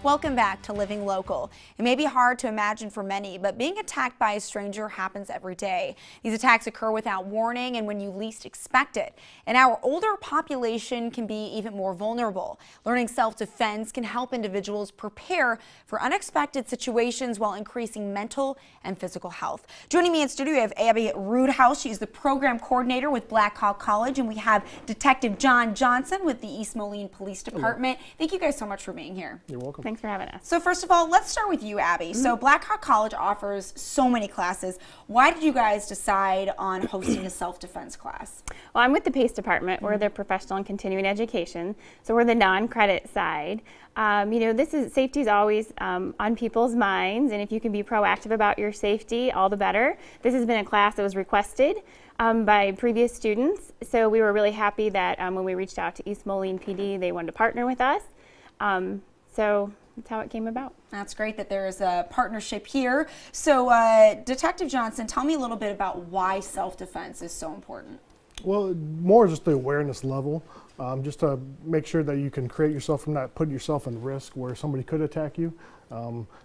Welcome back to Living Local. It may be hard to imagine for many, but being attacked by a stranger happens every day. These attacks occur without warning and when you least expect it. And our older population can be even more vulnerable. Learning self-defense can help individuals prepare for unexpected situations while increasing mental and physical health. Joining me in studio, we have Abby Roodhouse. She's the program coordinator with Black Hawk College, and we have Detective John Johnson with the East Moline Police Department. Hello. Thank you guys so much for being here. You're welcome. Thanks for having us. So first of all, let's start with you, Abby. So Black Hawk College offers so many classes. Why did you guys decide on hosting a self-defense class? Well, I'm with the PACE department. We're the professional and continuing education. So we're the non-credit side. You know, safety is always on people's minds, and if you can be proactive about your safety, all the better. This has been a class that was requested by previous students. So we were really happy that when we reached out to East Moline PD, they wanted to partner with us. So that's how it came about. That's great that there is a partnership here. So Detective Johnson, tell me a little bit about why self-defense is so important. Well, more just the awareness level, just to make sure that you can create yourself from not putting yourself in risk where somebody could attack you.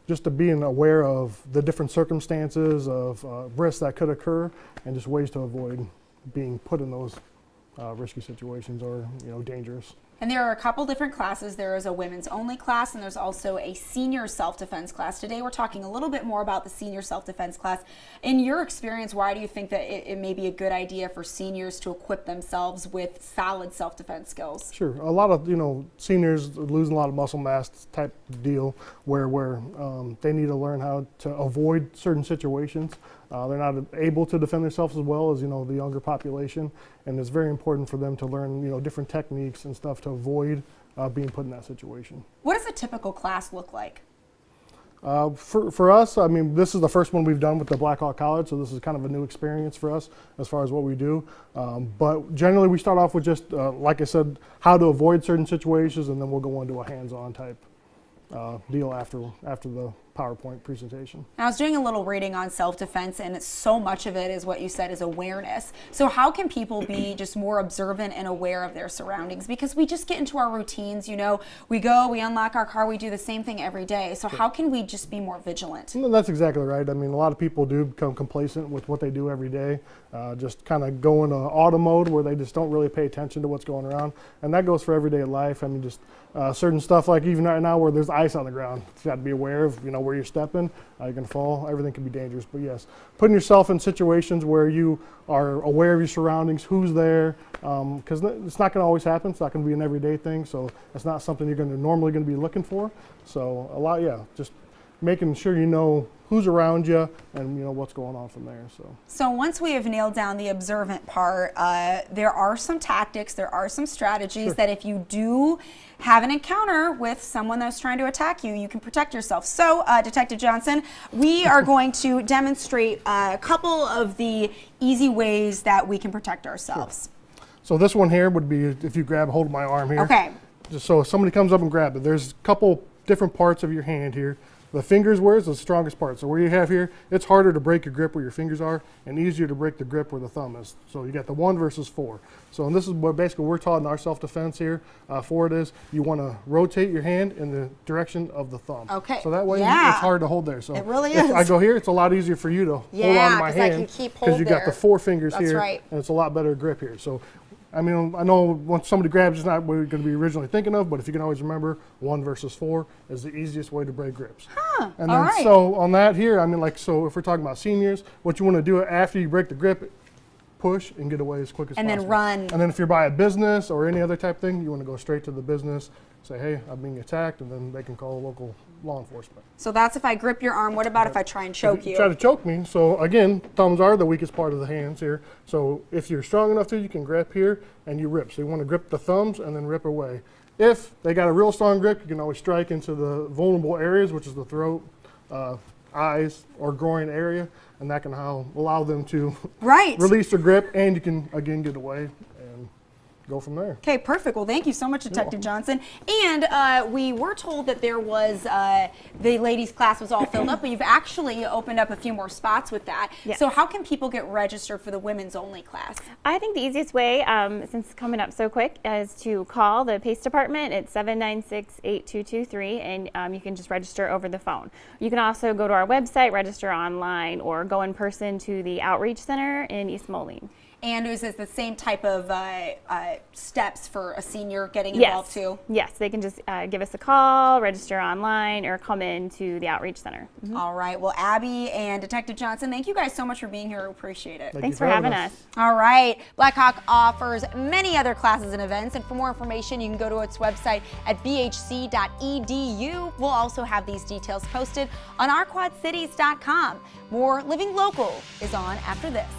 Just to being aware of the different circumstances of risks that could occur and just ways to avoid being put in those risky situations or dangerous. And there are a couple different classes. There is a women's only class, and there's also a senior self-defense class. Today we're talking a little bit more about the senior self-defense class. In your experience, why do you think that it may be a good idea for seniors to equip themselves with solid self-defense skills? Sure. A lot of seniors losing a lot of muscle mass type deal where they need to learn how to avoid certain situations. They're not able to defend themselves as well as the younger population, and it's very important for them to learn different techniques and stuff to avoid being put in that situation. What does a typical class look like? For us, I mean, this is the first one we've done with the Black Hawk College, so this is kind of a new experience for us as far as what we do. But generally, we start off with just, like I said, how to avoid certain situations, and then we'll go into a hands-on type deal after the PowerPoint presentation. I was doing a little reading on self-defense, and so much of it is what you said is awareness. So how can people be just more observant and aware of their surroundings? Because we just get into our routines, we go, we unlock our car, we do the same thing every day. So how can we just be more vigilant? Well, that's exactly right. I mean, a lot of people do become complacent with what they do every day, just kind of go into auto mode where they just don't really pay attention to what's going around. And that goes for everyday life. I mean, just certain stuff like even right now where there's ice on the ground, you got to be aware of, where you're stepping. You can fall. Everything can be dangerous. But yes, putting yourself in situations where you are aware of your surroundings, who's there, because it's not going to always happen. It's not going to be an everyday thing. So it's not something you're normally going to be looking for. So just making sure you know who's around you and what's going on from there. So once we have nailed down the observant part, there are some tactics, there are some strategies that if you do have an encounter with someone that's trying to attack you, you can protect yourself. So Detective Johnson, we are going to demonstrate a couple of the easy ways that we can protect ourselves. Sure. So this one here would be if you grab hold of my arm here. Okay. Just so if somebody comes up and grab it, there's a couple different parts of your hand here. The fingers is the strongest part. So where you have here, it's harder to break your grip where your fingers are and easier to break the grip where the thumb is. So you got the 1 versus 4. So and this is what basically we're taught in our self-defense here for it is you want to rotate your hand in the direction of the thumb. Okay. So that way it's hard to hold there. So it really is. If I go here, it's a lot easier for you to hold on to my hand because you got the 4 fingers That's here right. and it's a lot better grip here. So I mean, I know once somebody grabs, it's not what you're going to be originally thinking of, but if you can always remember 1 versus 4 is the easiest way to break grips. And then so on that here, I mean, so if we're talking about seniors, what you want to do after you break the grip, push and get away as quick as possible. And then run. And then if you're by a business or any other type thing, you want to go straight to the business, say, hey, I'm being attacked, and then they can call local law enforcement. So that's if I grip your arm. What about if I try and choke you? Try to choke me. So again, thumbs are the weakest part of the hands here. So if you're strong enough to, you can grip here and you rip. So you want to grip the thumbs and then rip away. If they got a real strong grip, you can always strike into the vulnerable areas, which is the throat, eyes, or groin area, and that can allow them to release their grip, and you can again get away and go from there. Okay, perfect. Well, thank you so much, Detective Johnson. And we were told that there was the ladies' class was all filled up, but you've actually opened up a few more spots with that. Yes. So how can people get registered for the women's only class? I think the easiest way, since it's coming up so quick, is to call the PACE department at 796-8223, and you can just register over the phone. You can also go to our website, register online, or go in person to the Outreach Center in East Moline. And is this the same type of steps for a senior getting involved too? Yes, they can just give us a call, register online, or come in to the Outreach Center. All right. Well, Abby and Detective Johnson, thank you guys so much for being here. We appreciate it. Thank Thanks you for having us. All right. Blackhawk offers many other classes and events, and for more information, you can go to its website at bhc.edu. We'll also have these details posted on ourquadcities.com. More Living Local is on after this.